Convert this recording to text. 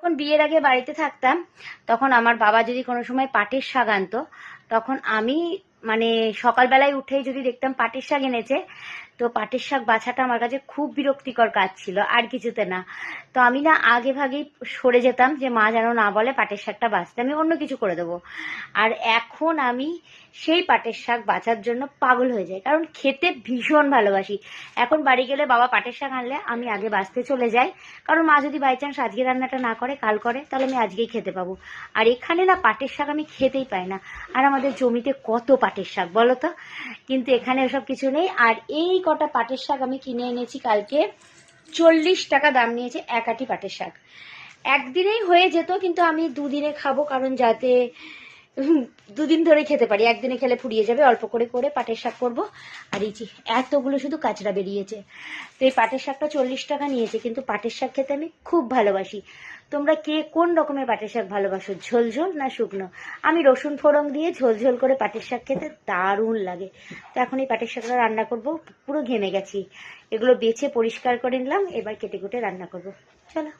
যখন বিয়ের আগে বাড়িতে থাকতাম তখন আমার বাবা যদি কোনো সময় পাটের শাক আনতো, তখন আমি মানে সকালবেলায় উঠেই যদি দেখতাম পাটের শাক এনেছে, তো পাটের শাক বাছাটা আমার কাছে খুব বিরক্তিকর কাজ ছিল, আর কিছুতে না। তো আমি না আগে ভাগেই সরে যেতাম যে মা যেন না বলে পাটের শাকটা বাছতে, আমি অন্য কিছু করে দেবো। আর এখন আমি সেই পাটের শাক বাছার জন্য পাগল হয়ে যাই, কারণ খেতে ভীষণ ভালোবাসি। এখন বাড়ি গেলে বাবা পাটের শাক আনলে আমি আগে বাছতে চলে যাই, কারণ মা যদি বাই চান্স আজকে রান্নাটা না করে কাল করে, তাহলে আমি আজকেই খেতে পাবো। আর এখানে না পাটের শাক আমি খেতেই পাই না। আর আমাদের জমিতে কত পাটের শাক বলো তো, কিন্তু এখানে ওসব কিছু নেই। আর এই কটা পাটের শাক আমি কিনে এনেছি কালকে, 40 টাকা দাম নিয়েছে এক আটি পাটের শাক। একদিনেই হয়ে যেত, কিন্তু আমি দুদিনে খাবো, কারণ যাতে দুদিন ধরে খেতে পারি, একদিনে খেলে ফুরিয়ে যাবে। অল্প করে করে পাটের শাক করবো। আর এই যে এতগুলো শুধু কাঁচড়া বেরিয়েছে। তো এই পাটের শাকটা 40 টাকা নিয়েছে, কিন্তু পাটের শাক খেতে আমি খুব ভালোবাসি। তোমরা কে কোন রকমের পাটের শাক ভালোবাসো, ঝোল ঝোল না শুকনো? আমি রসুন ফোড়ন দিয়ে ঝোল ঝোল করে পাটের শাক খেতে দারুণ লাগে। তো এখন এই পাটের শাকটা রান্না করব। পুরো ঘেমে গেছি, এগুলো বেছে পরিষ্কার করে নিলাম, এবার কেটে কুটে রান্না করব। চলো।